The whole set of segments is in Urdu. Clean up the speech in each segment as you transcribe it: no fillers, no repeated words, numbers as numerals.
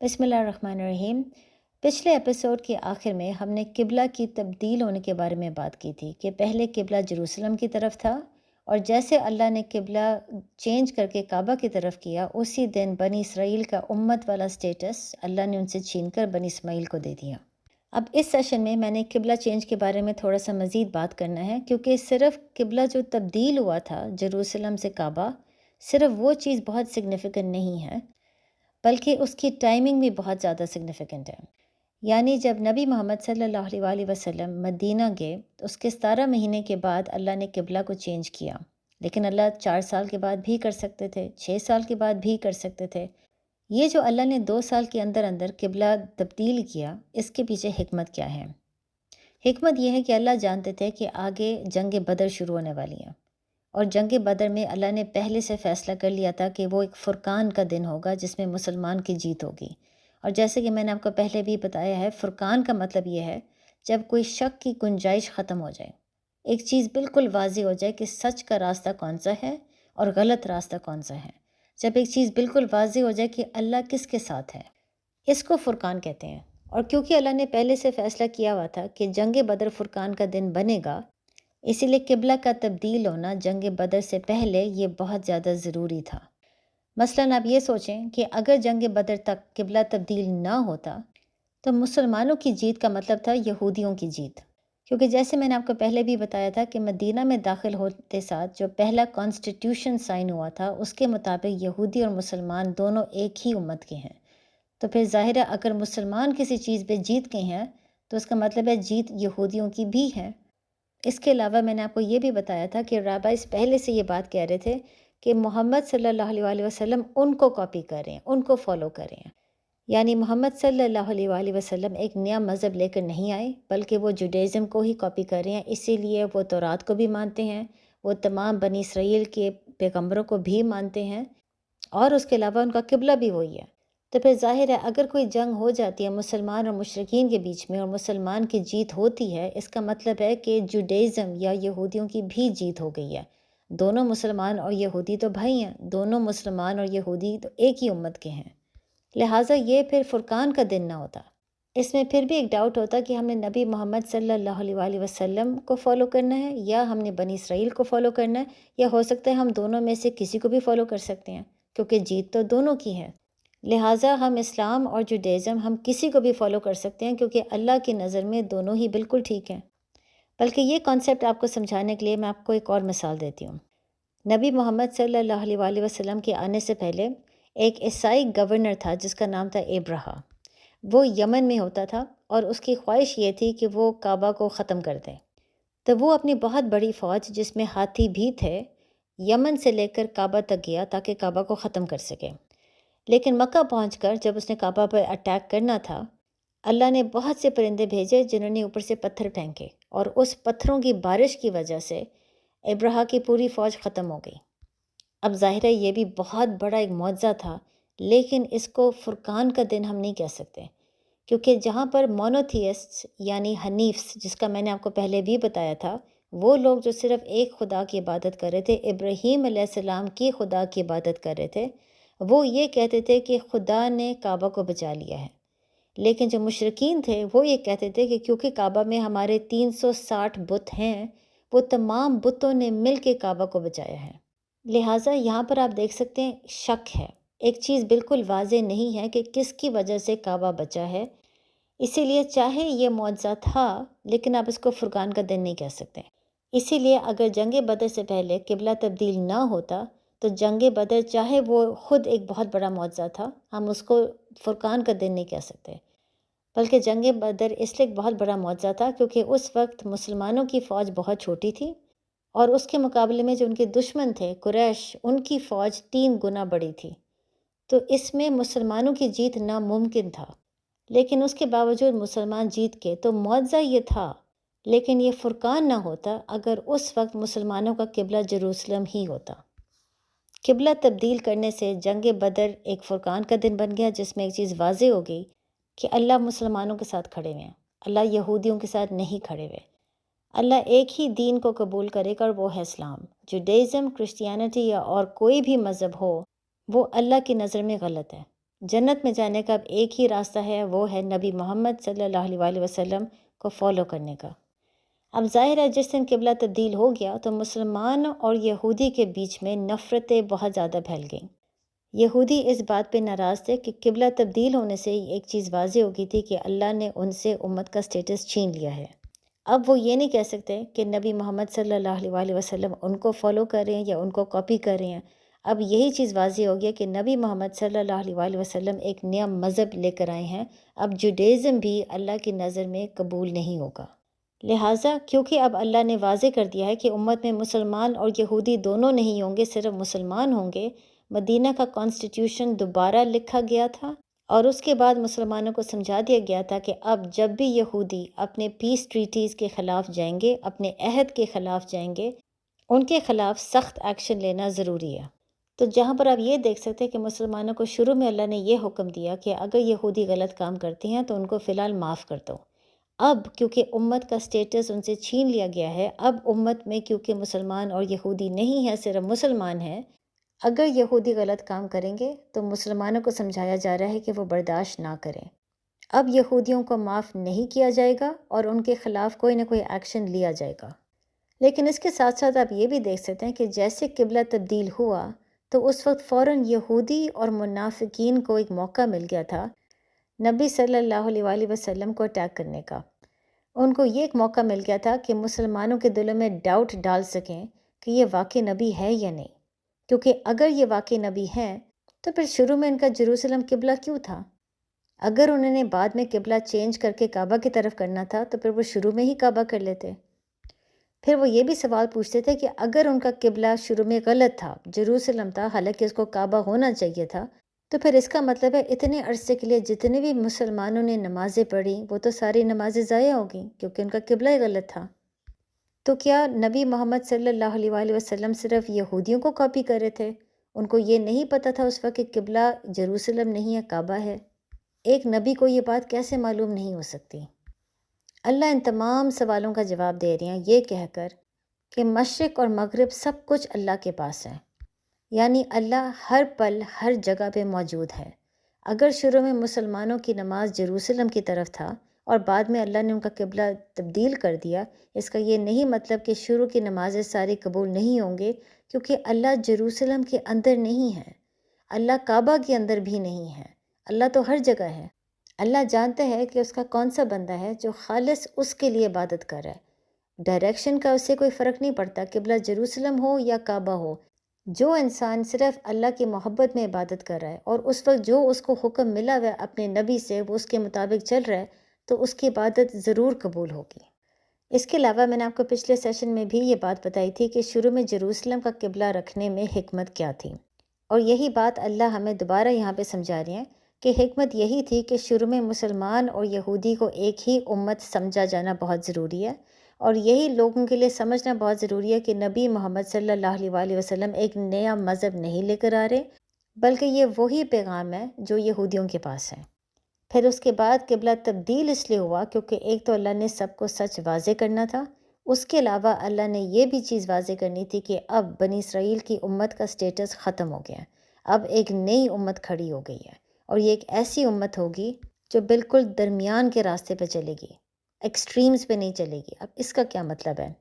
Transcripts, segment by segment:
بسم اللہ الرحمن الرحیم۔ پچھلے ایپیسوڈ کے آخر میں ہم نے قبلہ کی تبدیل ہونے کے بارے میں بات کی تھی کہ پہلے قبلہ جروسلم کی طرف تھا، اور جیسے اللہ نے قبلہ چینج کر کے کعبہ کی طرف کیا، اسی دن بنی اسرائیل کا امت والا سٹیٹس اللہ نے ان سے چھین کر بنی اسماعیل کو دے دیا۔ اب اس سیشن میں نے قبلہ چینج کے بارے میں تھوڑا سا مزید بات کرنا ہے، کیونکہ صرف قبلہ جو تبدیل ہوا تھا جروسلم سے کعبہ، صرف وہ چیز بہت سگنیفیکنٹ نہیں ہے، بلکہ اس کی ٹائمنگ بھی بہت زیادہ سگنیفیکنٹ ہے۔ یعنی جب نبی محمد صلی اللہ علیہ وسلم مدینہ گئے تو اس کے 17 مہینے کے بعد اللہ نے قبلہ کو چینج کیا، لیکن اللہ 4 سال کے بعد بھی کر سکتے تھے، 6 سال کے بعد بھی کر سکتے تھے۔ یہ جو اللہ نے 2 سال کے اندر اندر قبلہ تبدیل کیا، اس کے پیچھے حکمت کیا ہے؟ حکمت یہ ہے کہ اللہ جانتے تھے کہ آگے جنگ بدر شروع ہونے والی ہے، اور جنگ بدر میں اللہ نے پہلے سے فیصلہ کر لیا تھا کہ وہ ایک فرقان کا دن ہوگا جس میں مسلمان کی جیت ہوگی۔ اور جیسے کہ میں نے آپ کو پہلے بھی بتایا ہے، فرقان کا مطلب یہ ہے جب کوئی شک کی گنجائش ختم ہو جائے، ایک چیز بالکل واضح ہو جائے کہ سچ کا راستہ کون سا ہے اور غلط راستہ کون سا ہے، جب ایک چیز بالکل واضح ہو جائے کہ اللہ کس کے ساتھ ہے، اس کو فرقان کہتے ہیں۔ اور کیونکہ اللہ نے پہلے سے فیصلہ کیا ہوا تھا کہ جنگ بدر فرقان کا دن بنے گا، اسی لیے قبلہ کا تبدیل ہونا جنگ بدر سے پہلے یہ بہت زیادہ ضروری تھا۔ مثلاً آپ یہ سوچیں کہ اگر جنگ بدر تک قبلہ تبدیل نہ ہوتا تو مسلمانوں کی جیت کا مطلب تھا یہودیوں کی جیت، کیونکہ جیسے میں نے آپ کو پہلے بھی بتایا تھا کہ مدینہ میں داخل ہوتے ساتھ جو پہلا کانسٹیٹیوشن سائن ہوا تھا، اس کے مطابق یہودی اور مسلمان دونوں ایک ہی امت کے ہیں۔ تو پھر ظاہر ہے اگر مسلمان کسی چیز پہ جیت گئے ہیں تو اس کا مطلب ہے جیت یہودیوں کی بھی ہے۔ اس کے علاوہ میں نے آپ کو یہ بھی بتایا تھا کہ رابائز پہلے سے یہ بات کہہ رہے تھے کہ محمد صلی اللہ علیہ وسلم ان کو کاپی کر رہے ہیں، ان کو فالو کر رہے ہیں۔ یعنی محمد صلی اللہ علیہ وسلم ایک نیا مذہب لے کر نہیں آئے، بلکہ وہ جوڈیزم کو ہی کاپی کر رہے ہیں۔ اسی لیے وہ تورات کو بھی مانتے ہیں، وہ تمام بنی اسرائیل کے پیغمبروں کو بھی مانتے ہیں، اور اس کے علاوہ ان کا قبلہ بھی وہی ہے۔ تو پھر ظاہر ہے اگر کوئی جنگ ہو جاتی ہے مسلمان اور مشرکین کے بیچ میں اور مسلمان کی جیت ہوتی ہے، اس کا مطلب ہے کہ جوڈیزم یا یہودیوں کی بھی جیت ہو گئی ہے۔ دونوں مسلمان اور یہودی تو بھائی ہیں، دونوں مسلمان اور یہودی تو ایک ہی امت کے ہیں، لہٰذا یہ پھر فرقان کا دن نہ ہوتا۔ اس میں پھر بھی ایک ڈاؤٹ ہوتا کہ ہم نے نبی محمد صلی اللہ علیہ وسلم کو فالو کرنا ہے یا ہم نے بنی اسرائیل کو فالو کرنا ہے، یا ہو سکتا ہے ہم دونوں میں سے کسی کو بھی فالو کر سکتے ہیں، کیونکہ جیت تو دونوں کی ہے۔ لہٰذا ہم اسلام اور جوڈیزم ہم کسی کو بھی فالو کر سکتے ہیں، کیونکہ اللہ کی نظر میں دونوں ہی بالکل ٹھیک ہیں۔ بلکہ یہ کانسیپٹ آپ کو سمجھانے کے لیے میں آپ کو ایک اور مثال دیتی ہوں۔ نبی محمد صلی اللہ علیہ وسلم کے آنے سے پہلے ایک عیسائی گورنر تھا جس کا نام تھا ابرہا۔ وہ یمن میں ہوتا تھا اور اس کی خواہش یہ تھی کہ وہ کعبہ کو ختم کر دے۔ تو وہ اپنی بہت بڑی فوج جس میں ہاتھی بھی تھے، یمن سے لے کر کعبہ تک گیا تاکہ کعبہ کو ختم کر سکے۔ لیکن مکہ پہنچ کر جب اس نے کعبہ پر اٹیک کرنا تھا، اللہ نے بہت سے پرندے بھیجے جنہوں نے اوپر سے پتھر پھینکے، اور اس پتھروں کی بارش کی وجہ سے ابرہا کی پوری فوج ختم ہو گئی۔ اب ظاہر ہے یہ بھی بہت بڑا ایک معجزہ تھا، لیکن اس کو فرقان کا دن ہم نہیں کہہ سکتے، کیونکہ جہاں پر مونوتھیسٹ یعنی حنیفس، جس کا میں نے آپ کو پہلے بھی بتایا تھا، وہ لوگ جو صرف ایک خدا کی عبادت کر رہے تھے، ابراہیم علیہ السلام کی خدا کی عبادت کر رہے تھے، وہ یہ کہتے تھے کہ خدا نے کعبہ کو بچا لیا ہے۔ لیکن جو مشرکین تھے وہ یہ کہتے تھے کہ کیونکہ کعبہ میں ہمارے 360 بت ہیں، وہ تمام بتوں نے مل کے کعبہ کو بچایا ہے۔ لہٰذا یہاں پر آپ دیکھ سکتے ہیں شک ہے، ایک چیز بالکل واضح نہیں ہے کہ کس کی وجہ سے کعبہ بچا ہے۔ اسی لیے چاہے یہ معجزہ تھا، لیکن آپ اس کو فرقان کا دن نہیں کہہ سکتے۔ اسی لیے اگر جنگ بدر سے پہلے قبلہ تبدیل نہ ہوتا تو جنگ بدر چاہے وہ خود ایک بہت بڑا معجزہ تھا، ہم اس کو فرقان کا دن نہیں کہہ سکتے، بلکہ جنگ بدر اس لیے ایک بہت بڑا معجزہ تھا کیونکہ اس وقت مسلمانوں کی فوج بہت چھوٹی تھی، اور اس کے مقابلے میں جو ان کے دشمن تھے قریش، ان کی فوج 3 گنا بڑی تھی۔ تو اس میں مسلمانوں کی جیت ناممکن تھا، لیکن اس کے باوجود مسلمان جیت کے، تو معجزہ یہ تھا۔ لیکن یہ فرقان نہ ہوتا اگر اس وقت مسلمانوں کا قبلہ جروسلم ہی ہوتا۔ قبلہ تبدیل کرنے سے جنگ بدر ایک فرقان کا دن بن گیا، جس میں ایک چیز واضح ہو گئی کہ اللہ مسلمانوں کے ساتھ کھڑے ہوئے ہیں، اللہ یہودیوں کے ساتھ نہیں کھڑے ہوئے۔ اللہ ایک ہی دین کو قبول کرے گا اور وہ ہے اسلام۔ جوڈیزم، کرسچینٹی یا اور کوئی بھی مذہب ہو، وہ اللہ کی نظر میں غلط ہے۔ جنت میں جانے کا اب ایک ہی راستہ ہے، وہ ہے نبی محمد صلی اللہ علیہ وسلم کو فالو کرنے کا۔ اب ظاہر ہے جس دن قبلہ تبدیل ہو گیا تو مسلمان اور یہودی کے بیچ میں نفرتیں بہت زیادہ پھیل گئیں۔ یہودی اس بات پہ ناراض تھے کہ قبلہ تبدیل ہونے سے ایک چیز واضح ہو گئی تھی کہ اللہ نے ان سے امت کا سٹیٹس چھین لیا ہے۔ اب وہ یہ نہیں کہہ سکتے کہ نبی محمد صلی اللہ علیہ وسلم ان کو فالو کر رہے ہیں یا ان کو کاپی کر رہے ہیں۔ اب یہی چیز واضح ہو گیا کہ نبی محمد صلی اللہ علیہ وسلم ایک نیا مذہب لے کر آئے ہیں۔ اب جوڈیزم بھی اللہ کی نظر میں قبول نہیں ہوگا۔ لہٰذا کیونکہ اب اللہ نے واضح کر دیا ہے کہ امت میں مسلمان اور یہودی دونوں نہیں ہوں گے، صرف مسلمان ہوں گے، مدینہ کا کانسٹیٹیوشن دوبارہ لکھا گیا تھا اور اس کے بعد مسلمانوں کو سمجھا دیا گیا تھا کہ اب جب بھی یہودی اپنے پیس ٹریٹیز کے خلاف جائیں گے، اپنے عہد کے خلاف جائیں گے، ان کے خلاف سخت ایکشن لینا ضروری ہے۔ تو جہاں پر آپ یہ دیکھ سکتے ہیں کہ مسلمانوں کو شروع میں اللہ نے یہ حکم دیا کہ اگر یہودی غلط کام کرتے ہیں تو ان کو فی الحال معاف کر دو۔ اب کیونکہ امت کا سٹیٹس ان سے چھین لیا گیا ہے، اب امت میں کیونکہ مسلمان اور یہودی نہیں ہے، صرف مسلمان ہیں، اگر یہودی غلط کام کریں گے تو مسلمانوں کو سمجھایا جا رہا ہے کہ وہ برداشت نہ کریں۔ اب یہودیوں کو معاف نہیں کیا جائے گا اور ان کے خلاف کوئی نہ کوئی ایکشن لیا جائے گا۔ لیکن اس کے ساتھ ساتھ آپ یہ بھی دیکھ سکتے ہیں کہ جیسے قبلہ تبدیل ہوا تو اس وقت فوراً یہودی اور منافقین کو ایک موقع مل گیا تھا نبی صلی اللہ علیہ وسلم کو اٹیک کرنے کا۔ ان کو یہ ایک موقع مل گیا تھا کہ مسلمانوں کے دلوں میں ڈاؤٹ ڈال سکیں کہ یہ واقعی نبی ہے یا نہیں، کیونکہ اگر یہ واقعی نبی ہیں تو پھر شروع میں ان کا جیروسلم قبلہ کیوں تھا؟ اگر انہوں نے بعد میں قبلہ چینج کر کے کعبہ کی طرف کرنا تھا تو پھر وہ شروع میں ہی کعبہ کر لیتے۔ پھر وہ یہ بھی سوال پوچھتے تھے کہ اگر ان کا قبلہ شروع میں غلط تھا، جیروسلم تھا، حالانکہ اس کو کعبہ ہونا چاہیے تھا، تو پھر اس کا مطلب ہے اتنے عرصے کے لیے جتنے بھی مسلمانوں نے نمازیں پڑھیں وہ تو ساری نمازیں ضائع ہو گئیں کیونکہ ان کا قبلہ ہی غلط تھا۔ تو کیا نبی محمد صلی اللہ علیہ وسلم صرف یہودیوں کو کاپی کر رہے تھے؟ ان کو یہ نہیں پتہ تھا اس وقت کہ قبلہ جیروسلم نہیں ہے، کعبہ ہے؟ ایک نبی کو یہ بات کیسے معلوم نہیں ہو سکتی؟ اللہ ان تمام سوالوں کا جواب دے رہے ہیں یہ کہہ کر کہ مشرق اور مغرب سب کچھ اللہ کے پاس ہے، یعنی اللہ ہر پل ہر جگہ پہ موجود ہے۔ اگر شروع میں مسلمانوں کی نماز جیروسلم کی طرف تھا اور بعد میں اللہ نے ان کا قبلہ تبدیل کر دیا، اس کا یہ نہیں مطلب کہ شروع کی نمازیں ساری قبول نہیں ہوں گے، کیونکہ اللہ جیروسلم کے اندر نہیں ہے، اللہ کعبہ کے اندر بھی نہیں ہے، اللہ تو ہر جگہ ہے۔ اللہ جانتا ہے کہ اس کا کون سا بندہ ہے جو خالص اس کے لیے عبادت کر رہا ہے۔ ڈائریکشن کا اس سے کوئی فرق نہیں پڑتا، قبلہ جیروسلم ہو یا کعبہ ہو۔ جو انسان صرف اللہ کی محبت میں عبادت کر رہا ہے اور اس وقت جو اس کو حکم ملا ہوا ہے اپنے نبی سے وہ اس کے مطابق چل رہا ہے تو اس کی عبادت ضرور قبول ہوگی۔ اس کے علاوہ میں نے آپ کو پچھلے سیشن میں بھی یہ بات بتائی تھی کہ شروع میں جیروسلم کا قبلہ رکھنے میں حکمت کیا تھی، اور یہی بات اللہ ہمیں دوبارہ یہاں پہ سمجھا رہے ہیں کہ حکمت یہی تھی کہ شروع میں مسلمان اور یہودی کو ایک ہی امت سمجھا جانا بہت ضروری ہے، اور یہی لوگوں کے لیے سمجھنا بہت ضروری ہے کہ نبی محمد صلی اللہ علیہ وسلم ایک نیا مذہب نہیں لے کر آ رہے، بلکہ یہ وہی پیغام ہے جو یہودیوں کے پاس ہے۔ پھر اس کے بعد قبلہ تبدیل اس لیے ہوا کیونکہ ایک تو اللہ نے سب کو سچ واضح کرنا تھا، اس کے علاوہ اللہ نے یہ بھی چیز واضح کرنی تھی کہ اب بنی اسرائیل کی امت کا سٹیٹس ختم ہو گیا ہے، اب ایک نئی امت کھڑی ہو گئی ہے، اور یہ ایک ایسی امت ہوگی جو بالکل درمیان کے راستے پہ چلے گی، ایکسٹریمز پہ نہیں چلے گی۔ اب اس کا کیا مطلب ہے؟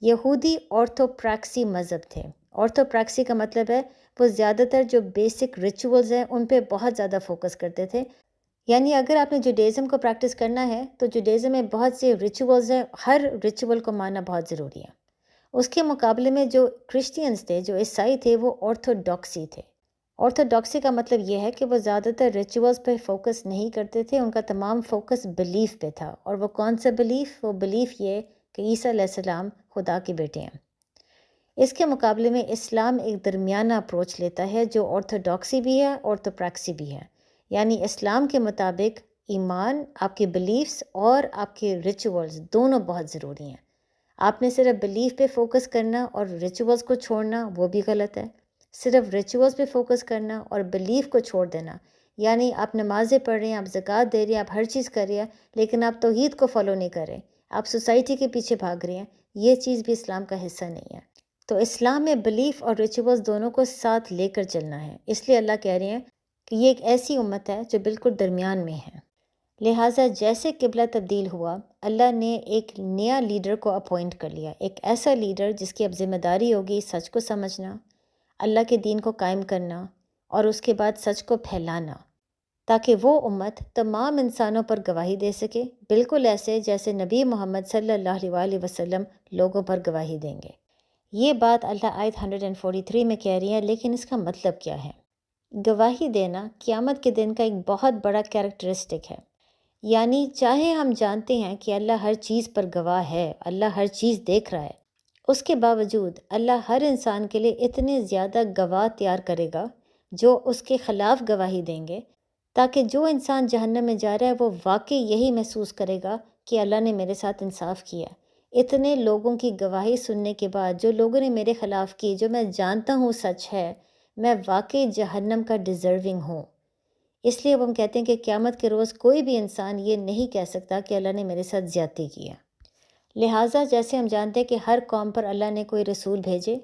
یہودی آرتھوپریکسی مذہب تھے۔ آرتھوپریکسی کا مطلب ہے وہ زیادہ تر جو بیسک ریچولز ہیں ان پہ بہت زیادہ فوکس کرتے تھے، یعنی اگر آپ نے جوڈیزم کو پریکٹس کرنا ہے تو جوڈیزم میں بہت سے ریچولز ہیں، ہر ریچول کو ماننا بہت ضروری ہے۔ اس کے مقابلے میں جو کرسچینز تھے، جو عیسائی تھے، وہ آرتھوڈاکسی تھے۔ آرتھوڈاکسی کا مطلب یہ ہے کہ وہ زیادہ تر ریچولز پہ فوکس نہیں کرتے تھے، ان کا تمام فوکس بلیف پہ تھا، اور وہ کون سا بلیف؟ وہ بلیف یہ کہ عیسیٰ علیہ السلام خدا کے بیٹے ہیں۔ اس کے مقابلے میں اسلام ایک درمیانہ اپروچ لیتا ہے جو آرتھوڈاکسی بھی ہے، آرتھوپریکسی بھی ہے، یعنی اسلام کے مطابق ایمان، آپ کے بلیفز اور آپ کے ریچولز دونوں بہت ضروری ہیں۔ آپ نے صرف بلیف پہ فوکس کرنا اور ریچولز کو چھوڑنا وہ بھی غلط ہے۔ صرف ریچولز پہ فوکس کرنا اور بلیف کو چھوڑ دینا، یعنی آپ نمازیں پڑھ رہے ہیں، آپ زکوٰۃ دے رہے ہیں، آپ ہر چیز کر رہے ہیں، لیکن آپ توحید کو فالو نہیں کر رہے، آپ سوسائٹی کے پیچھے بھاگ رہے ہیں، یہ چیز بھی اسلام کا حصہ نہیں ہے۔ تو اسلام میں بلیف اور ریچولز دونوں کو ساتھ لے کر چلنا ہے، اس لیے اللہ کہہ رہے ہیں کہ یہ ایک ایسی امت ہے جو بالکل درمیان میں ہے۔ لہٰذا جیسے قبلہ تبدیل ہوا، اللہ نے ایک نیا لیڈر کو اپوائنٹ کر لیا، ایک ایسا لیڈر جس کی اب ذمہ داری ہوگی سچ کو سمجھنا، اللہ کے دین کو قائم کرنا اور اس کے بعد سچ کو پھیلانا، تاکہ وہ امت تمام انسانوں پر گواہی دے سکے، بالکل ایسے جیسے نبی محمد صلی اللہ علیہ وسلم لوگوں پر گواہی دیں گے۔ یہ بات اللہ آیت 143 میں کہہ رہی ہے، لیکن اس کا مطلب کیا ہے؟ گواہی دینا قیامت کے دن کا ایک بہت بڑا کیریکٹرسٹک ہے، یعنی چاہے ہم جانتے ہیں کہ اللہ ہر چیز پر گواہ ہے، اللہ ہر چیز دیکھ رہا ہے، اس کے باوجود اللہ ہر انسان کے لیے اتنے زیادہ گواہ تیار کرے گا جو اس کے خلاف گواہی دیں گے، تاکہ جو انسان جہنم میں جا رہا ہے وہ واقعی یہی محسوس کرے گا کہ اللہ نے میرے ساتھ انصاف کیا۔ اتنے لوگوں کی گواہی سننے کے بعد جو لوگوں نے میرے خلاف کی، جو میں جانتا ہوں سچ ہے، میں واقعی جہنم کا ڈیزرونگ ہوں۔ اس لیے ہم کہتے ہیں کہ قیامت کے روز کوئی بھی انسان یہ نہیں کہہ سکتا کہ اللہ نے میرے ساتھ زیادتی کی ہے۔ لہٰذا جیسے ہم جانتے ہیں کہ ہر قوم پر اللہ نے کوئی رسول بھیجے،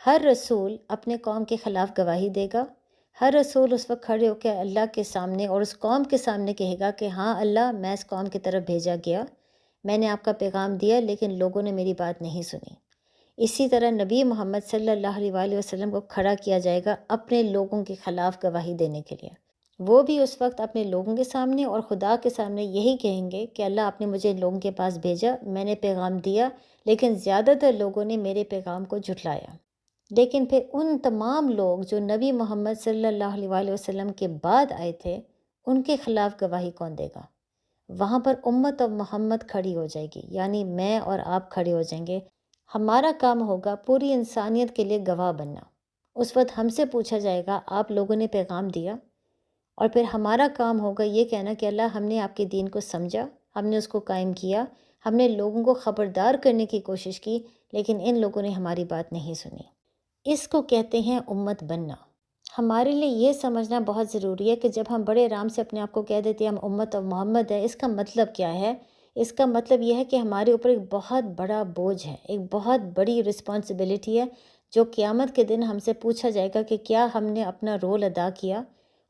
ہر رسول اپنے قوم کے خلاف گواہی دے گا، ہر رسول اس وقت کھڑے ہو کے اللہ کے سامنے اور اس قوم کے سامنے کہے گا کہ ہاں اللہ، میں اس قوم کی طرف بھیجا گیا، میں نے آپ کا پیغام دیا لیکن لوگوں نے میری بات نہیں سنی۔ اسی طرح نبی محمد صلی اللہ علیہ وسلم کو کھڑا کیا جائے گا اپنے لوگوں کے خلاف گواہی دینے کے لیے۔ وہ بھی اس وقت اپنے لوگوں کے سامنے اور خدا کے سامنے یہی کہیں گے کہ اللہ آپ نے مجھے لوگوں کے پاس بھیجا، میں نے پیغام دیا، لیکن زیادہ تر لوگوں نے میرے پیغام کو جھٹلایا۔ لیکن پھر ان تمام لوگ جو نبی محمد صلی اللہ علیہ وسلم کے بعد آئے تھے، ان کے خلاف گواہی کون دے گا؟ وہاں پر امت اور محمد کھڑی ہو جائے گی، یعنی میں اور آپ کھڑے ہو جائیں گے۔ ہمارا کام ہوگا پوری انسانیت کے لیے گواہ بننا۔ اس وقت ہم سے پوچھا جائے گا آپ لوگوں نے پیغام دیا؟ اور پھر ہمارا کام ہوگا یہ کہنا کہ اللہ، ہم نے آپ کے دین کو سمجھا، ہم نے اس کو قائم کیا، ہم نے لوگوں کو خبردار کرنے کی کوشش کی، لیکن ان لوگوں نے ہماری بات نہیں سنی۔ اس کو کہتے ہیں امت بننا۔ ہمارے لیے یہ سمجھنا بہت ضروری ہے کہ جب ہم بڑے آرام سے اپنے آپ کو کہہ دیتے ہیں ہم امت اور محمد ہے، اس کا مطلب کیا ہے؟ اس کا مطلب یہ ہے کہ ہمارے اوپر ایک بہت بڑا بوجھ ہے، ایک بہت بڑی رسپانسبلٹی ہے، جو قیامت کے دن ہم سے پوچھا جائے گا کہ کیا ہم نے اپنا رول ادا کیا؟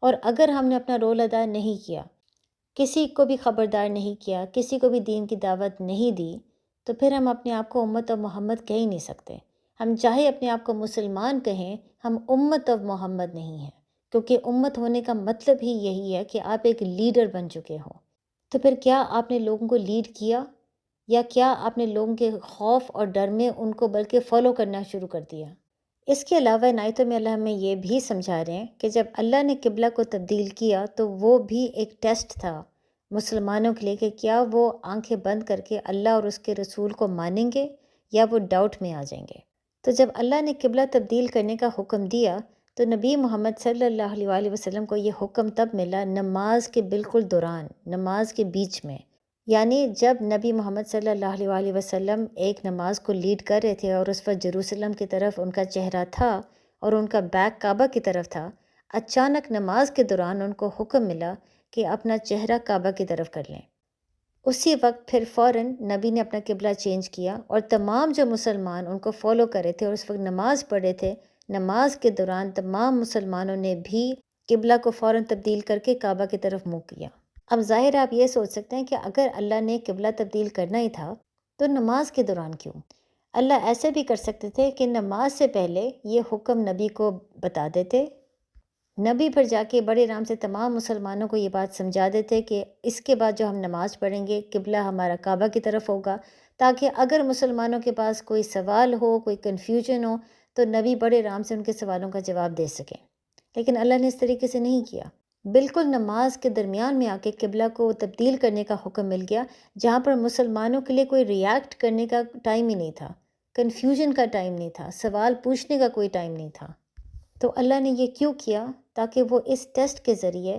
اور اگر ہم نے اپنا رول ادا نہیں کیا، کسی کو بھی خبردار نہیں کیا، کسی کو بھی دین کی دعوت نہیں دی، تو پھر ہم اپنے آپ کو امت اور محمد کہہ ہی نہیں سکتے۔ ہم چاہے اپنے آپ کو مسلمان کہیں، ہم امت اور محمد نہیں ہیں، کیونکہ امت ہونے کا مطلب ہی یہی ہے کہ آپ ایک لیڈر بن چکے ہو۔ تو پھر کیا آپ نے لوگوں کو لیڈ کیا، یا کیا آپ نے لوگوں کے خوف اور ڈر میں ان کو بلکہ فالو کرنا شروع کر دیا؟ اس کے علاوہ ان آیتوں میں اللہ ہمیں یہ بھی سمجھا رہے ہیں کہ جب اللہ نے قبلہ کو تبدیل کیا تو وہ بھی ایک ٹیسٹ تھا مسلمانوں کے لیے کہ کیا وہ آنکھیں بند کر کے اللہ اور اس کے رسول کو مانیں گے یا وہ ڈاؤٹ میں آ جائیں گے۔ تو جب اللہ نے قبلہ تبدیل کرنے کا حکم دیا تو نبی محمد صلی اللہ علیہ وسلم کو یہ حکم تب ملا نماز کے بالکل دوران، نماز کے بیچ میں، یعنی جب نبی محمد صلی اللہ علیہ وسلم ایک نماز کو لیڈ کر رہے تھے اور اس وقت جروسلم کی طرف ان کا چہرہ تھا اور ان کا بیک کعبہ کی طرف تھا، اچانک نماز کے دوران ان کو حکم ملا کہ اپنا چہرہ کعبہ کی طرف کر لیں۔ اسی وقت پھر فوراً نبی نے اپنا قبلہ چینج کیا اور تمام جو مسلمان ان کو فالو کر رہے تھے اور اس وقت نماز پڑھ رہے تھے، نماز کے دوران تمام مسلمانوں نے بھی قبلہ کو فوراً تبدیل کر کے کعبہ کی طرف منہ کیا۔ اب ظاہر آپ یہ سوچ سکتے ہیں کہ اگر اللہ نے قبلہ تبدیل کرنا ہی تھا تو نماز کے دوران کیوں؟ اللہ ایسے بھی کر سکتے تھے کہ نماز سے پہلے یہ حکم نبی کو بتا دیتے، نبی پھر جا کے بڑے آرام سے تمام مسلمانوں کو یہ بات سمجھا دیتے کہ اس کے بعد جو ہم نماز پڑھیں گے قبلہ ہمارا کعبہ کی طرف ہوگا، تاکہ اگر مسلمانوں کے پاس کوئی سوال ہو، کوئی کنفیوژن ہو، تو نبی بڑے آرام سے ان کے سوالوں کا جواب دے سکیں۔ لیکن اللہ نے اس طریقے سے نہیں کیا، بالکل نماز کے درمیان میں آ کے قبلہ کو تبدیل کرنے کا حکم مل گیا، جہاں پر مسلمانوں کے لیے کوئی ریاکٹ کرنے کا ٹائم ہی نہیں تھا، کنفیوژن کا ٹائم نہیں تھا، سوال پوچھنے کا کوئی ٹائم نہیں تھا۔ تو اللہ نے یہ کیوں کیا؟ تاکہ وہ اس ٹیسٹ کے ذریعے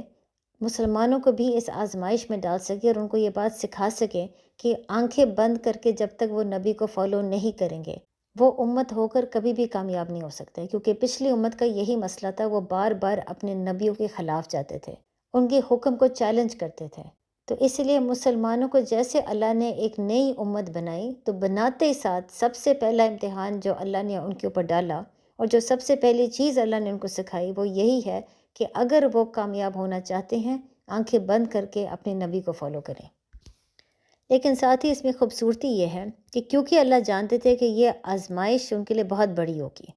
مسلمانوں کو بھی اس آزمائش میں ڈال سکے اور ان کو یہ بات سکھا سکے کہ آنکھیں بند کر کے جب تک وہ نبی کو فالو نہیں کریں گے، وہ امت ہو کر کبھی بھی کامیاب نہیں ہو سکتے، کیونکہ پچھلی امت کا یہی مسئلہ تھا، وہ بار بار اپنے نبیوں کے خلاف جاتے تھے، ان کے حکم کو چیلنج کرتے تھے۔ تو اس لیے مسلمانوں کو جیسے اللہ نے ایک نئی امت بنائی، تو بناتے ہی ساتھ سب سے پہلا امتحان جو اللہ نے ان کے اوپر ڈالا اور جو سب سے پہلی چیز اللہ نے ان کو سکھائی وہ یہی ہے کہ اگر وہ کامیاب ہونا چاہتے ہیں آنکھیں بند کر کے اپنے نبی کو فالو کریں۔ لیکن ساتھ ہی اس میں خوبصورتی یہ ہے کہ کیونکہ اللہ جانتے تھے کہ یہ آزمائش ان کے لیے بہت بڑی ہوگی،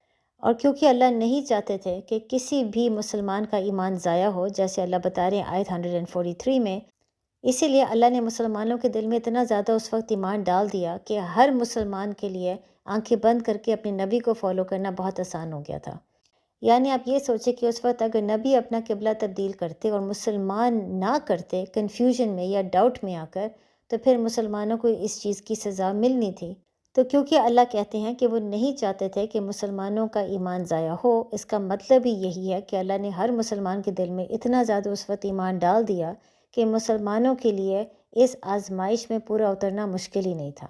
اور کیونکہ اللہ نہیں چاہتے تھے کہ کسی بھی مسلمان کا ایمان ضائع ہو، جیسے اللہ بتا رہے ہیں آیت 143 میں، اسی لیے اللہ نے مسلمانوں کے دل میں اتنا زیادہ اس وقت ایمان ڈال دیا کہ ہر مسلمان کے لیے آنکھیں بند کر کے اپنے نبی کو فالو کرنا بہت آسان ہو گیا تھا۔ یعنی آپ یہ سوچیں کہ اس وقت اگر نبی اپنا قبلہ تبدیل کرتے اور مسلمان نہ کرتے کنفیوژن میں یا ڈاؤٹ میں آ کر، تو پھر مسلمانوں کو اس چیز کی سزا ملنی تھی۔ تو کیونکہ اللہ کہتے ہیں کہ وہ نہیں چاہتے تھے کہ مسلمانوں کا ایمان ضائع ہو، اس کا مطلب ہی یہی ہے کہ اللہ نے ہر مسلمان کے دل میں اتنا زیادہ اس وقت ایمان ڈال دیا کہ مسلمانوں کے لیے اس آزمائش میں پورا اترنا مشکل ہی نہیں تھا۔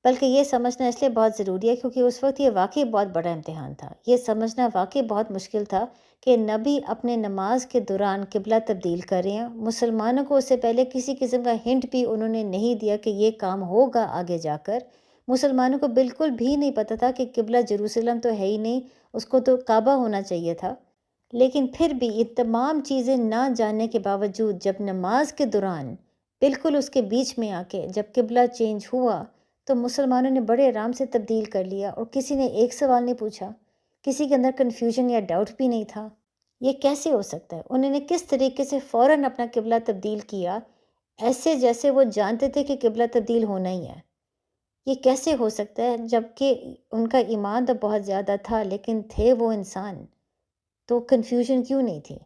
بلکہ یہ سمجھنا اس لیے بہت ضروری ہے کیونکہ اس وقت یہ واقعی بہت بڑا امتحان تھا۔ یہ سمجھنا واقعی بہت مشکل تھا کہ نبی اپنے نماز کے دوران قبلہ تبدیل کر رہے ہیں۔ مسلمانوں کو اس سے پہلے کسی قسم کا ہنٹ بھی انہوں نے نہیں دیا کہ یہ کام ہوگا آگے جا کر۔ مسلمانوں کو بالکل بھی نہیں پتہ تھا کہ قبلہ جیروسلم تو ہے ہی نہیں، اس کو تو کعبہ ہونا چاہیے تھا۔ لیکن پھر بھی یہ تمام چیزیں نہ جاننے کے باوجود جب نماز کے دوران بالکل اس کے بیچ میں آ کے جب قبلہ چینج ہوا تو مسلمانوں نے بڑے آرام سے تبدیل کر لیا، اور کسی نے ایک سوال نہیں پوچھا، کسی کے اندر کنفیوژن یا ڈاؤٹ بھی نہیں تھا۔ یہ کیسے ہو سکتا ہے؟ انہوں نے کس طریقے سے فوراً اپنا قبلہ تبدیل کیا، ایسے جیسے وہ جانتے تھے کہ قبلہ تبدیل ہونا ہی ہے۔ یہ کیسے ہو سکتا ہے جبکہ ان کا ایمان تو بہت زیادہ تھا، لیکن تھے وہ انسان، تو کنفیوژن کیوں نہیں تھی؟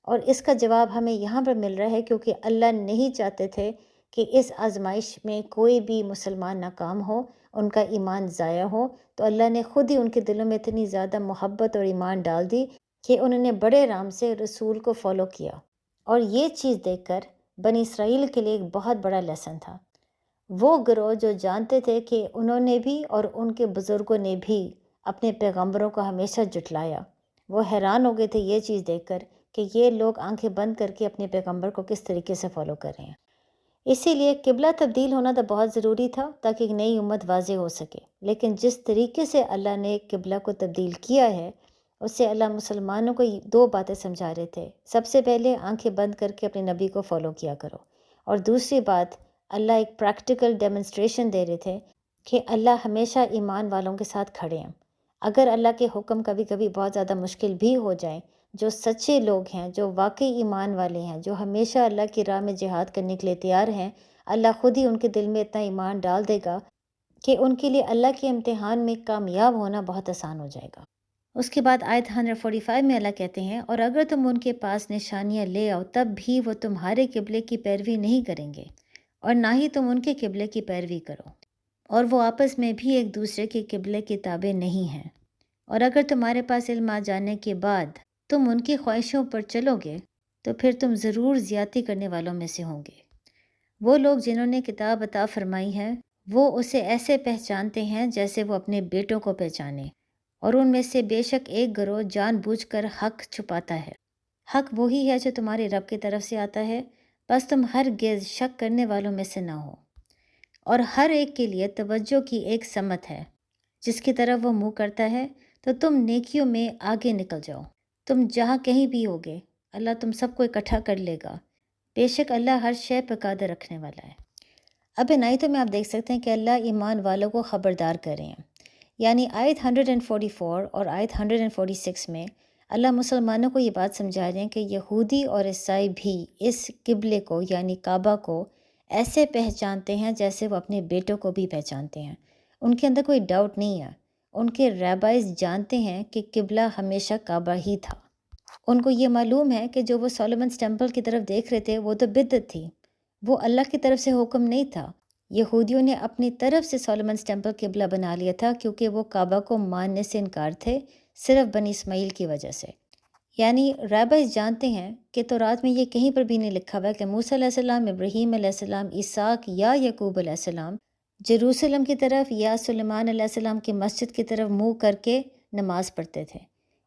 اور اس کا جواب ہمیں یہاں پر مل رہا ہے کیونکہ اللہ نہیں چاہتے تھے کہ اس آزمائش میں کوئی بھی مسلمان ناکام ہو، ان کا ایمان ضائع ہو، تو اللہ نے خود ہی ان کے دلوں میں اتنی زیادہ محبت اور ایمان ڈال دی کہ انہوں نے بڑے آرام سے رسول کو فالو کیا۔ اور یہ چیز دیکھ کر بنی اسرائیل کے لیے ایک بہت بڑا لیسن تھا۔ وہ گروہ جو جانتے تھے کہ انہوں نے بھی اور ان کے بزرگوں نے بھی اپنے پیغمبروں کو ہمیشہ جھٹلایا، وہ حیران ہو گئے تھے یہ چیز دیکھ کر کہ یہ لوگ آنکھیں بند کر کے اپنے پیغمبر کو کس طریقے سے فالو کر رہے ہیں۔ اسی لیے قبلہ تبدیل ہونا تو بہت ضروری تھا تاکہ ایک نئی امت واضح ہو سکے، لیکن جس طریقے سے اللہ نے قبلہ کو تبدیل کیا ہے اس سے اللہ مسلمانوں کو دو باتیں سمجھا رہے تھے۔ سب سے پہلے آنکھیں بند کر کے اپنے نبی کو فالو کیا کرو، اور دوسری بات اللہ ایک پریکٹیکل ڈیمونسٹریشن دے رہے تھے کہ اللہ ہمیشہ ایمان والوں کے ساتھ کھڑے ہیں۔ اگر اللہ کے حکم کبھی کبھی بہت زیادہ مشکل بھی ہو جائیں، جو سچے لوگ ہیں، جو واقعی ایمان والے ہیں، جو ہمیشہ اللہ کی راہ میں جہاد کرنے کے لیے تیار ہیں، اللہ خود ہی ان کے دل میں اتنا ایمان ڈال دے گا کہ ان کے لیے اللہ کے امتحان میں کامیاب ہونا بہت آسان ہو جائے گا۔ اس کے بعد آیت 145 میں اللہ کہتے ہیں، اور اگر تم ان کے پاس نشانیاں لے آؤ تب بھی وہ تمہارے قبلے کی پیروی نہیں کریں گے، اور نہ ہی تم ان کے قبلے کی پیروی کرو، اور وہ آپس میں بھی ایک دوسرے کے قبلے کے تابع نہیں ہیں۔ اور اگر تمہارے پاس علم آ جانے کے بعد تم ان کی خواہشوں پر چلو گے تو پھر تم ضرور زیادتی کرنے والوں میں سے ہوں گے۔ وہ لوگ جنہوں نے کتاب عطا فرمائی ہے وہ اسے ایسے پہچانتے ہیں جیسے وہ اپنے بیٹوں کو پہچانے، اور ان میں سے بے شک ایک گروہ جان بوجھ کر حق چھپاتا ہے۔ حق وہی ہے جو تمہارے رب کی طرف سے آتا ہے، بس تم ہرگز شک کرنے والوں میں سے نہ ہو۔ اور ہر ایک کے لیے توجہ کی ایک سمت ہے، جس کی طرف وہ منہ کرتا ہے، تو تم نیکیوں میں آگے نکل جاؤ۔ تم جہاں کہیں بھی ہوگے اللہ تم سب کو اکٹھا کر لے گا، بے شک اللہ ہر شے پر قادر رکھنے والا ہے۔ اب ان آیتوں میں آپ دیکھ سکتے ہیں کہ اللہ ایمان والوں کو خبردار کر رہے ہیں، یعنی آیت 144 اور آیت 146 میں اللہ مسلمانوں کو یہ بات سمجھا رہے ہیں کہ یہودی اور عیسائی بھی اس قبلے کو یعنی کعبہ کو ایسے پہچانتے ہیں جیسے وہ اپنے بیٹوں کو بھی پہچانتے ہیں۔ ان کے اندر کوئی ڈاؤٹ نہیں ہے، ان کے ریبائز جانتے ہیں کہ قبلہ ہمیشہ کعبہ ہی تھا۔ ان کو یہ معلوم ہے کہ جو وہ سولومنس ٹیمپل کی طرف دیکھ رہے تھے وہ تو بدعت تھی، وہ اللہ کی طرف سے حکم نہیں تھا۔ یہودیوں نے اپنی طرف سے سولومنس ٹیمپل قبلہ بنا لیا تھا کیونکہ وہ کعبہ کو ماننے سے انکار تھے، صرف بنی اسماعیل کی وجہ سے۔ یعنی ریبائز جانتے ہیں کہ تورات میں یہ کہیں پر بھی نہیں لکھا ہوا کہ موسیٰ علیہ السلام، ابراہیم علیہ السلام، اسحاق یا یعقوب علیہ السلام جیروسلم کی طرف یا سلیمان علیہ السلام کی مسجد کی طرف منہ کر کے نماز پڑھتے تھے۔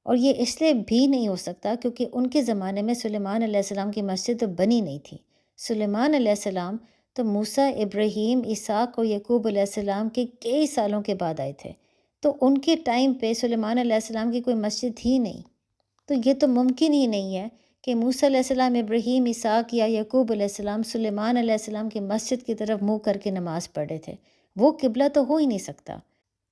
اور یہ اس لیے بھی نہیں ہو سکتا کیونکہ ان کے زمانے میں سلیمان علیہ السلام کی مسجد تو بنی نہیں تھی۔ سلیمان علیہ السلام تو موسیٰ، ابراہیم، اسحاق اور یعقوب علیہ السلام کے کئی سالوں کے بعد آئے تھے، تو ان کے ٹائم پہ سلیمان علیہ السلام کی کوئی مسجد ہی نہیں، تو یہ تو ممکن ہی نہیں ہے کہ موسیٰ علیہ السلام، ابراہیم، اسحاق یا یعقوب علیہ السلام سلیمان علیہ السلام کی مسجد کی طرف منہ کر کے نماز پڑھ رہے تھے، وہ قبلہ تو ہو ہی نہیں سکتا۔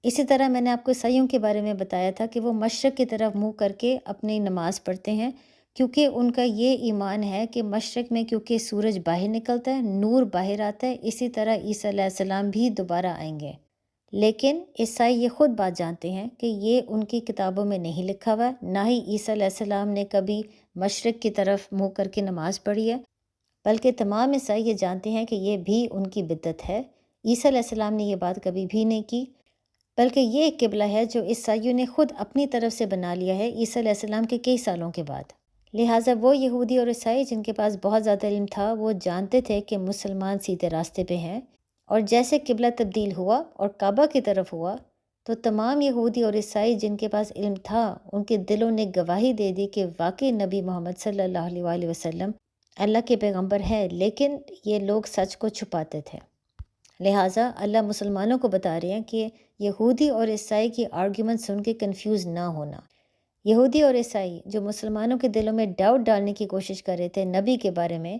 اسی طرح میں نے آپ کو عیسائیوں کے بارے میں بتایا تھا کہ وہ مشرق کی طرف منہ کر کے اپنی نماز پڑھتے ہیں، کیونکہ ان کا یہ ایمان ہے کہ مشرق میں کیونکہ سورج باہر نکلتا ہے، نور باہر آتا ہے، اسی طرح عیسیٰ علیہ السلام بھی دوبارہ آئیں گے۔ لیکن عیسائی یہ خود بات جانتے ہیں کہ یہ ان کی کتابوں میں نہیں لکھا ہوا، نہ ہی عیسیٰ علیہ السلام نے کبھی مشرق کی طرف منہ کر کے نماز پڑھی ہے، بلکہ تمام عیسائی یہ جانتے ہیں کہ یہ بھی ان کی بدعت ہے۔ عیسیٰ علیہ السلام نے یہ بات کبھی بھی نہیں کی، بلکہ یہ ایک قبلہ ہے جو عیسائیوں نے خود اپنی طرف سے بنا لیا ہے عیسیٰ علیہ السلام کے کئی سالوں کے بعد۔ لہٰذا وہ یہودی اور عیسائی جن کے پاس بہت زیادہ علم تھا، وہ جانتے تھے کہ مسلمان سیدھے راستے پہ ہیں، اور جیسے قبلہ تبدیل ہوا اور کعبہ کی طرف ہوا تو تمام یہودی اور عیسائی جن کے پاس علم تھا، ان کے دلوں نے گواہی دے دی کہ واقعی نبی محمد صلی اللہ علیہ وآلہ وسلم اللہ کے پیغمبر ہے، لیکن یہ لوگ سچ کو چھپاتے تھے۔ لہٰذا اللہ مسلمانوں کو بتا رہے ہیں کہ یہودی اور عیسائی کی آرگیومنٹ سن کے کنفیوز نہ ہونا۔ یہودی اور عیسائی جو مسلمانوں کے دلوں میں ڈاؤٹ ڈالنے کی کوشش کر رہے تھے نبی کے بارے میں،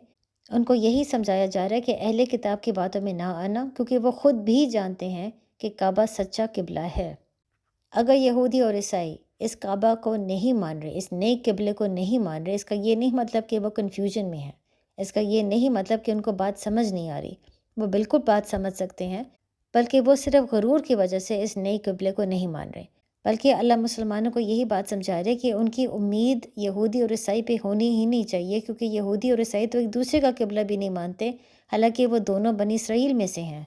ان کو یہی سمجھایا جا رہا ہے کہ اہل کتاب کی باتوں میں نہ آنا، کیونکہ وہ خود بھی جانتے ہیں کہ کعبہ سچا قبلہ ہے۔ اگر یہودی اور عیسائی اس کعبہ کو نہیں مان رہے، اس نئے قبلے کو نہیں مان رہے، اس کا یہ نہیں مطلب کہ وہ کنفیوژن میں ہیں، اس کا یہ نہیں مطلب کہ ان کو بات سمجھ نہیں آ رہی، وہ بالکل بات سمجھ سکتے ہیں، بلکہ وہ صرف غرور کی وجہ سے اس نئے قبلے کو نہیں مان رہے۔ بلکہ اللہ مسلمانوں کو یہی بات سمجھا رہے کہ ان کی امید یہودی اور عیسائی پہ ہونی ہی نہیں چاہیے، کیونکہ یہودی اور عیسائی تو ایک دوسرے کا قبلہ بھی نہیں مانتے، حالانکہ وہ دونوں بنی اسرائیل میں سے ہیں۔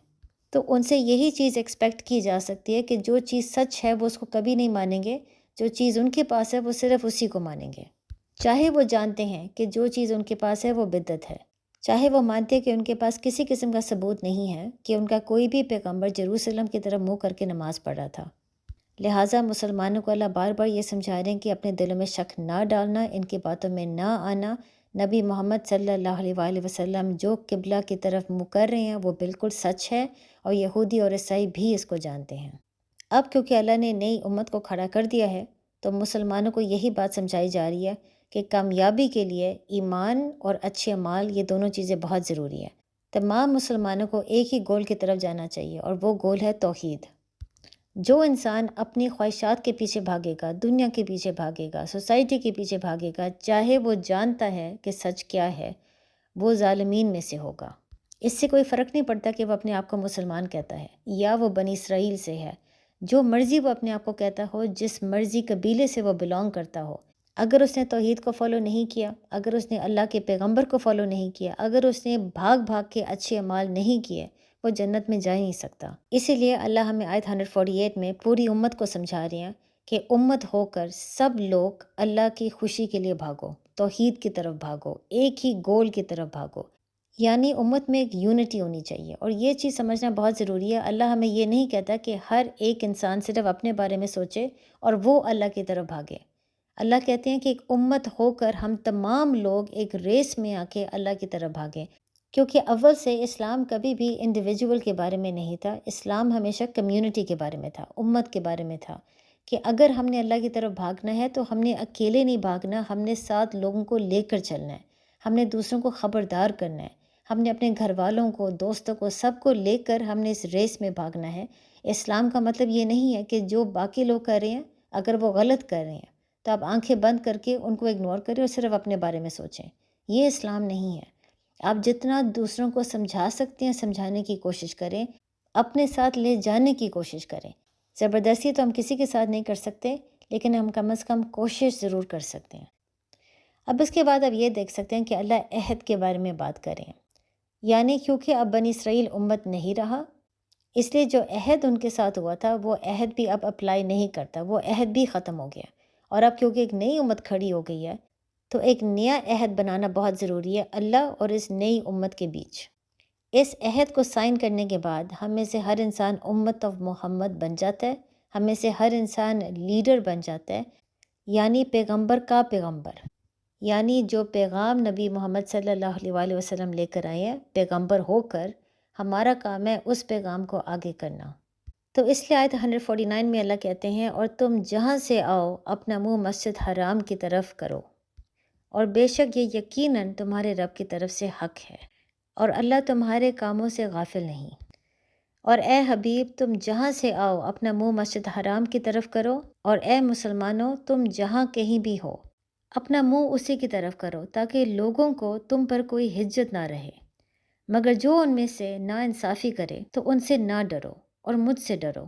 تو ان سے یہی چیز ایکسپیکٹ کی جا سکتی ہے کہ جو چیز سچ ہے وہ اس کو کبھی نہیں مانیں گے، جو چیز ان کے پاس ہے وہ صرف اسی کو مانیں گے، چاہے وہ جانتے ہیں کہ جو چیز ان کے پاس ہے وہ بدعت ہے، چاہے وہ مانتے ہیں کہ ان کے پاس کسی قسم کا ثبوت نہیں ہے کہ ان کا کوئی بھی پیغمبر یروشلم کی طرف منہ کر کے نماز پڑھ رہا تھا۔ لہٰذا مسلمانوں کو اللہ بار بار یہ سمجھا رہے ہیں کہ اپنے دلوں میں شک نہ ڈالنا، ان کی باتوں میں نہ آنا، نبی محمد صلی اللہ علیہ وآلہ وسلم جو قبلہ کی طرف منہ کر رہے ہیں وہ بالکل سچ ہے، اور یہودی اور عیسائی بھی اس کو جانتے ہیں۔ اب کیونکہ اللہ نے نئی امت کو کھڑا کر دیا ہے تو مسلمانوں کو یہی بات سمجھائی جا رہی ہے کہ کامیابی کے لیے ایمان اور اچھے اعمال، یہ دونوں چیزیں بہت ضروری ہیں۔ تمام مسلمانوں کو ایک ہی گول کی طرف جانا چاہیے، اور وہ گول ہے توحید۔ جو انسان اپنی خواہشات کے پیچھے بھاگے گا، دنیا کے پیچھے بھاگے گا، سوسائٹی کے پیچھے بھاگے گا، چاہے وہ جانتا ہے کہ سچ کیا ہے، وہ ظالمین میں سے ہوگا۔ اس سے کوئی فرق نہیں پڑتا کہ وہ اپنے آپ کو مسلمان کہتا ہے یا وہ بنی اسرائیل سے ہے، جو مرضی وہ اپنے آپ کو کہتا ہو، جس مرضی قبیلے سے وہ بلانگ کرتا ہو، اگر اس نے توحید کو فالو نہیں کیا، اگر اس نے اللہ کے پیغمبر کو فالو نہیں کیا، اگر اس نے بھاگ بھاگ کے اچھے اعمال نہیں کیے، وہ جنت میں جا ہی نہیں سکتا۔ اسی لیے اللہ ہمیں آیت 148 میں پوری امت کو سمجھا رہے ہیں کہ امت ہو کر سب لوگ اللہ کی خوشی کے لیے بھاگو، توحید کی طرف بھاگو، ایک ہی گول کی طرف بھاگو، یعنی امت میں ایک یونٹی ہونی چاہیے۔ اور یہ چیز سمجھنا بہت ضروری ہے، اللہ ہمیں یہ نہیں کہتا کہ ہر ایک انسان صرف اپنے بارے میں سوچے اور وہ اللہ کی طرف بھاگے۔ اللہ کہتے ہیں کہ ایک امت ہو کر ہم تمام لوگ ایک ریس میں آ کے اللہ کی طرف بھاگیں، کیونکہ اول سے اسلام کبھی بھی انڈیویجول کے بارے میں نہیں تھا، اسلام ہمیشہ کمیونٹی کے بارے میں تھا، امت کے بارے میں تھا، کہ اگر ہم نے اللہ کی طرف بھاگنا ہے تو ہم نے اکیلے نہیں بھاگنا، ہم نے ساتھ لوگوں کو لے کر چلنا ہے، ہم نے دوسروں کو خبردار کرنا ہے، ہم نے اپنے گھر والوں کو، دوستوں کو، سب کو لے کر ہم نے اس ریس میں بھاگنا ہے۔ اسلام کا مطلب یہ نہیں ہے کہ جو باقی لوگ کر رہے ہیں اگر وہ غلط کر رہے ہیں تو آپ آنکھیں بند کر کے ان کو اگنور کریں اور صرف اپنے بارے میں سوچیں، یہ اسلام نہیں ہے۔ آپ جتنا دوسروں کو سمجھا سکتے ہیں سمجھانے کی کوشش کریں، اپنے ساتھ لے جانے کی کوشش کریں۔ زبردستی تو ہم کسی کے ساتھ نہیں کر سکتے، لیکن ہم کم از کم کوشش ضرور کر سکتے ہیں۔ اب اس کے بعد آپ یہ دیکھ سکتے ہیں کہ اللہ عہد کے بارے میں بات کریں، یعنی کیونکہ اب بنی اسرائیل امت نہیں رہا، اس لیے جو عہد ان کے ساتھ ہوا تھا وہ عہد بھی اب اپلائی نہیں کرتا، وہ عہد بھی ختم ہو گیا، اور اب کیونکہ ایک نئی امت کھڑی ہو گئی ہے تو ایک نیا عہد بنانا بہت ضروری ہے اللہ اور اس نئی امت کے بیچ۔ اس عہد کو سائن کرنے کے بعد ہم میں سے ہر انسان امت آف محمد بن جاتا ہے، ہم میں سے ہر انسان لیڈر بن جاتا ہے، یعنی پیغمبر کا پیغمبر، یعنی جو پیغام نبی محمد صلی اللہ علیہ وآلہ وسلم لے کر آئے ہیں، پیغمبر ہو کر ہمارا کام ہے اس پیغام کو آگے کرنا۔ تو اس لیے آیت 149 میں اللہ کہتے ہیں اور تم جہاں سے آؤ اپنا منہ مسجد حرام کی طرف کرو، اور بے شک یہ یقیناً تمہارے رب کی طرف سے حق ہے، اور اللہ تمہارے کاموں سے غافل نہیں۔ اور اے حبیب تم جہاں سے آؤ اپنا منہ مسجد حرام کی طرف کرو، اور اے مسلمانوں تم جہاں کہیں بھی ہو اپنا منہ اسی کی طرف کرو، تاکہ لوگوں کو تم پر کوئی حجت نہ رہے، مگر جو ان میں سے نا انصافی کرے تو ان سے نہ ڈرو اور مجھ سے ڈرو،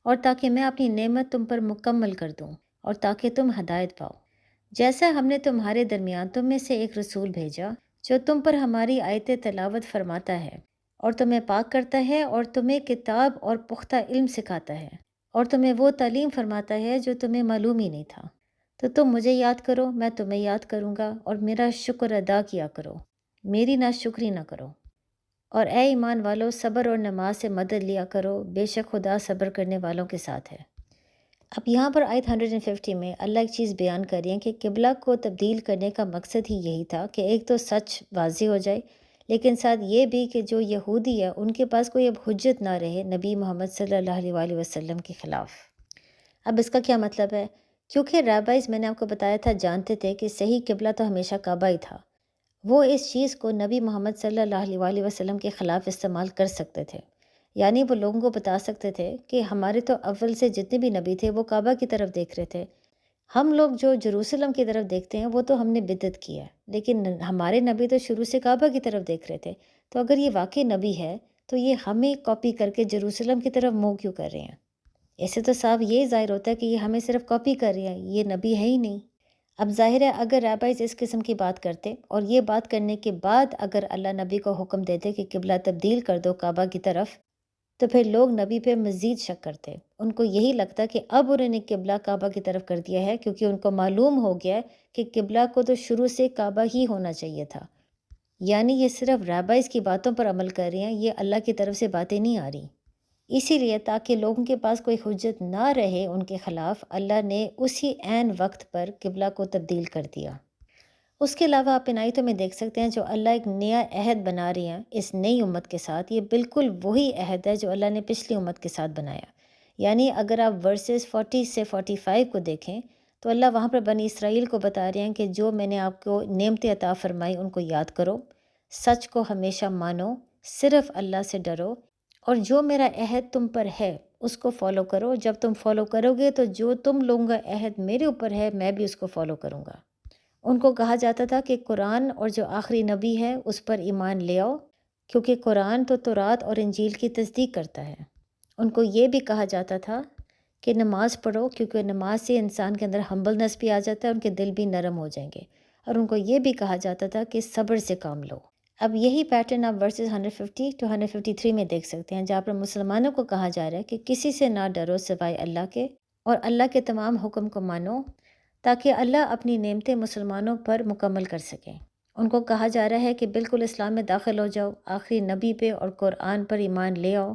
اور تاکہ میں اپنی نعمت تم پر مکمل کر دوں اور تاکہ تم ہدایت پاؤ، جیسا ہم نے تمہارے درمیان تم میں سے ایک رسول بھیجا جو تم پر ہماری آیتیں تلاوت فرماتا ہے اور تمہیں پاک کرتا ہے اور تمہیں کتاب اور پختہ علم سکھاتا ہے اور تمہیں وہ تعلیم فرماتا ہے جو تمہیں معلوم ہی نہیں تھا، تو تم مجھے یاد کرو میں تمہیں یاد کروں گا، اور میرا شکر ادا کیا کرو، میری ناشکری نہ کرو۔ اور اے ایمان والو صبر اور نماز سے مدد لیا کرو، بے شک خدا صبر کرنے والوں کے ساتھ ہے۔ اب یہاں پر آیت 150 میں اللہ ایک چیز بیان کر رہی ہے کہ قبلہ کو تبدیل کرنے کا مقصد ہی یہی تھا کہ ایک تو سچ واضح ہو جائے، لیکن ساتھ یہ بھی کہ جو یہودی ہے ان کے پاس کوئی اب حجت نہ رہے نبی محمد صلی اللہ علیہ وآلہ وسلم کے خلاف۔ اب اس کا کیا مطلب ہے؟ کیونکہ رابائز میں نے آپ کو بتایا تھا جانتے تھے کہ صحیح قبلہ تو ہمیشہ کعبہ ہی تھا، وہ اس چیز کو نبی محمد صلی اللہ علیہ وآلہ وسلم کے خلاف استعمال کر سکتے تھے، یعنی وہ لوگوں کو بتا سکتے تھے کہ ہمارے تو اول سے جتنے بھی نبی تھے وہ کعبہ کی طرف دیکھ رہے تھے، ہم لوگ جو جروسلم کی طرف دیکھتے ہیں وہ تو ہم نے بدعت کی ہے، لیکن ہمارے نبی تو شروع سے کعبہ کی طرف دیکھ رہے تھے، تو اگر یہ واقعی نبی ہے تو یہ ہمیں کاپی کر کے جروسلم کی طرف منہ کیوں کر رہے ہیں؟ ایسے تو صاف یہ ظاہر ہوتا ہے کہ یہ ہمیں صرف کاپی کر رہے ہیں، یہ نبی ہے ہی نہیں۔ اب ظاہر ہے اگر رابائز اس قسم کی بات کرتے اور یہ بات کرنے کے بعد اگر اللہ نبی کو حکم دیتے کہ قبلہ تبدیل کر دو کعبہ کی طرف، تو پھر لوگ نبی پہ مزید شک کرتے، ان کو یہی لگتا کہ اب انہوں نے قبلہ کعبہ کی طرف کر دیا ہے، کیونکہ ان کو معلوم ہو گیا کہ قبلہ کو تو شروع سے کعبہ ہی ہونا چاہیے تھا، یعنی یہ صرف رابائز کی باتوں پر عمل کر رہے ہیں، یہ اللہ کی طرف سے باتیں نہیں آ رہی۔ اسی لیے تاکہ لوگوں کے پاس کوئی حجت نہ رہے ان کے خلاف، اللہ نے اسی عین وقت پر قبلہ کو تبدیل کر دیا۔ اس کے علاوہ آپ ان آیتوں میں دیکھ سکتے ہیں جو اللہ ایک نیا عہد بنا رہے ہیں اس نئی امت کے ساتھ، یہ بالکل وہی عہد ہے جو اللہ نے پچھلی امت کے ساتھ بنایا، یعنی اگر آپ ورسز 40 سے 45 کو دیکھیں تو اللہ وہاں پر بنی اسرائیل کو بتا رہے ہیں کہ جو میں نے آپ کو نعمتیں عطا فرمائی ان کو یاد کرو، سچ کو ہمیشہ مانو، صرف اللہ سے ڈرو، اور جو میرا عہد تم پر ہے اس کو فالو کرو، جب تم فالو کرو گے تو جو تم لوگوں کا عہد میرے اوپر ہے میں بھی اس کو فالو کروں گا۔ ان کو کہا جاتا تھا کہ قرآن اور جو آخری نبی ہے اس پر ایمان لے آؤ، کیونکہ قرآن تو تورات اور انجیل کی تصدیق کرتا ہے۔ ان کو یہ بھی کہا جاتا تھا کہ نماز پڑھو، کیونکہ نماز سے انسان کے اندر ہمبلنس بھی آ جاتا ہے، ان کے دل بھی نرم ہو جائیں گے، اور ان کو یہ بھی کہا جاتا تھا کہ صبر سے کام لو۔ اب یہی پیٹرن آپ ورسز 150 to 153 میں دیکھ سکتے ہیں، جہاں پر مسلمانوں کو کہا جا رہا ہے کہ کسی سے نہ ڈرو سوائے اللہ کے، اور اللہ کے تمام حکم کو مانو تاکہ اللہ اپنی نعمتیں مسلمانوں پر مکمل کر سکیں۔ ان کو کہا جا رہا ہے کہ بالکل اسلام میں داخل ہو جاؤ، آخری نبی پہ اور قرآن پر ایمان لے آؤ،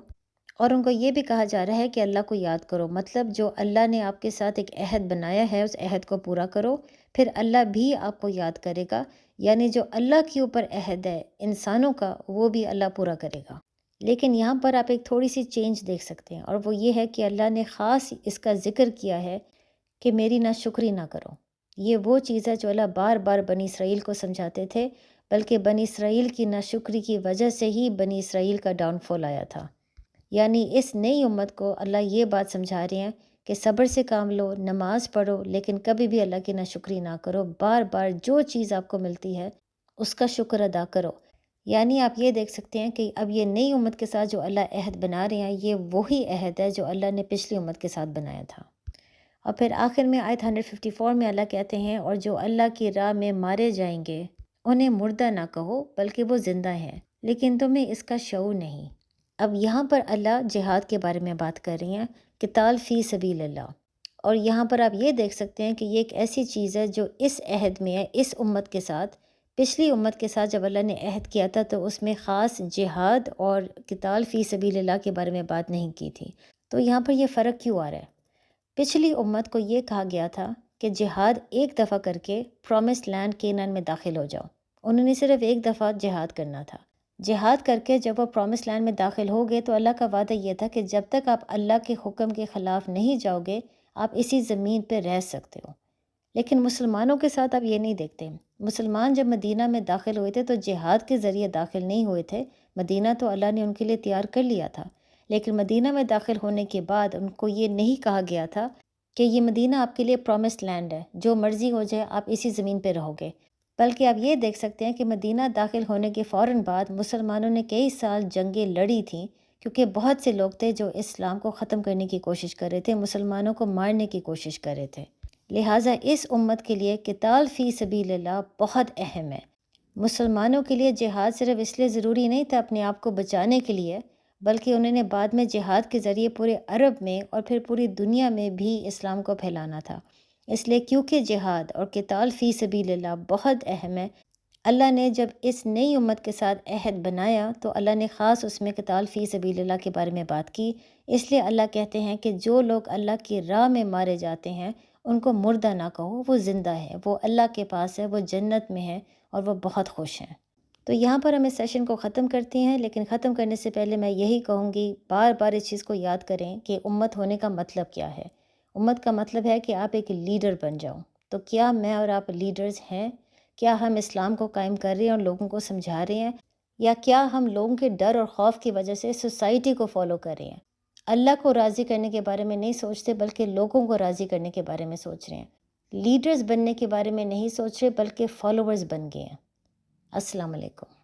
اور ان کو یہ بھی کہا جا رہا ہے کہ اللہ کو یاد کرو، مطلب جو اللہ نے آپ کے ساتھ ایک عہد بنایا ہے اس عہد کو پورا کرو، پھر اللہ بھی آپ کو یاد کرے گا، یعنی جو اللہ کے اوپر عہد ہے انسانوں کا وہ بھی اللہ پورا کرے گا۔ لیکن یہاں پر آپ ایک تھوڑی سی چینج دیکھ سکتے ہیں، اور وہ یہ ہے کہ اللہ نے خاص اس کا ذکر کیا ہے کہ میری ناشکری نہ کرو۔ یہ وہ چیز ہے جو اللہ بار بار بنی اسرائیل کو سمجھاتے تھے، بلکہ بنی اسرائیل کی ناشکری کی وجہ سے ہی بنی اسرائیل کا ڈاؤن فال آیا تھا، یعنی اس نئی امت کو اللہ یہ بات سمجھا رہے ہیں کہ صبر سے کام لو، نماز پڑھو، لیکن کبھی بھی اللہ کی ناشکری نہ کرو، بار بار جو چیز آپ کو ملتی ہے اس کا شکر ادا کرو۔ یعنی آپ یہ دیکھ سکتے ہیں کہ اب یہ نئی امت کے ساتھ جو اللہ عہد بنا رہے ہیں یہ وہی عہد ہے جو اللہ نے پچھلی امت کے ساتھ بنایا تھا۔ اور پھر آخر میں آیت 154 میں اللہ کہتے ہیں اور جو اللہ کی راہ میں مارے جائیں گے انہیں مردہ نہ کہو بلکہ وہ زندہ ہیں، لیکن تمہیں اس کا شعور نہیں۔ اب یہاں پر اللہ جہاد کے بارے میں بات کر رہی ہیں، قتال فی سبیل اللہ، اور یہاں پر آپ یہ دیکھ سکتے ہیں کہ یہ ایک ایسی چیز ہے جو اس عہد میں ہے، اس امت کے ساتھ۔ پچھلی امت کے ساتھ جب اللہ نے عہد کیا تھا تو اس میں خاص جہاد اور قتال فی سبیل اللہ کے بارے میں بات نہیں کی تھی، تو یہاں پر یہ فرق کیوں آ رہا ہے؟ پچھلی امت کو یہ کہا گیا تھا کہ جہاد ایک دفعہ کر کے پرومس لینڈ کینان میں داخل ہو جاؤ، انہوں نے صرف ایک دفعہ جہاد کرنا تھا، جہاد کر کے جب وہ پرومس لینڈ میں داخل ہو گئے تو اللہ کا وعدہ یہ تھا کہ جب تک آپ اللہ کے حکم کے خلاف نہیں جاؤ گے آپ اسی زمین پہ رہ سکتے ہو۔ لیکن مسلمانوں کے ساتھ آپ یہ نہیں دیکھتے۔ مسلمان جب مدینہ میں داخل ہوئے تھے تو جہاد کے ذریعے داخل نہیں ہوئے تھے، مدینہ تو اللہ نے ان کے لیے تیار کر لیا تھا، لیکن مدینہ میں داخل ہونے کے بعد ان کو یہ نہیں کہا گیا تھا کہ یہ مدینہ آپ کے لیے پرومسڈ لینڈ ہے، جو مرضی ہو جائے آپ اسی زمین پہ رہو گے۔ بلکہ آپ یہ دیکھ سکتے ہیں کہ مدینہ داخل ہونے کے فوراً بعد مسلمانوں نے کئی سال جنگیں لڑی تھیں، کیونکہ بہت سے لوگ تھے جو اسلام کو ختم کرنے کی کوشش کر رہے تھے، مسلمانوں کو مارنے کی کوشش کر رہے تھے۔ لہٰذا اس امت کے لیے قتال فی سبیل اللہ بہت اہم ہے۔ مسلمانوں کے لیے جہاد صرف اس لیے ضروری نہیں تھا اپنے آپ کو بچانے کے لیے، بلکہ انہوں نے بعد میں جہاد کے ذریعے پورے عرب میں اور پھر پوری دنیا میں بھی اسلام کو پھیلانا تھا۔ اس لیے کیونکہ جہاد اور قتال فی سبیل اللہ بہت اہم ہے، اللہ نے جب اس نئی امت کے ساتھ عہد بنایا تو اللہ نے خاص اس میں قتال فی سبیل اللہ کے بارے میں بات کی۔ اس لیے اللہ کہتے ہیں کہ جو لوگ اللہ کی راہ میں مارے جاتے ہیں ان کو مردہ نہ کہو، وہ زندہ ہے، وہ اللہ کے پاس ہے، وہ جنت میں ہے اور وہ بہت خوش ہیں۔ تو یہاں پر ہم اس سیشن کو ختم کرتے ہیں، لیکن ختم کرنے سے پہلے میں یہی کہوں گی، بار بار اس چیز کو یاد کریں کہ امت ہونے کا مطلب کیا ہے۔ امت کا مطلب ہے کہ آپ ایک لیڈر بن جاؤ۔ تو کیا میں اور آپ لیڈرز ہیں؟ کیا ہم اسلام کو قائم کر رہے ہیں اور لوگوں کو سمجھا رہے ہیں، یا کیا ہم لوگوں کے ڈر اور خوف کی وجہ سے سوسائٹی کو فالو کر رہے ہیں؟ اللہ کو راضی کرنے کے بارے میں نہیں سوچتے بلکہ لوگوں کو راضی کرنے کے بارے میں سوچ رہے ہیں۔ لیڈرز بننے کے بارے میں نہیں سوچ رہے بلکہ فالوورز بن گئے ہیں۔ السلام علیکم۔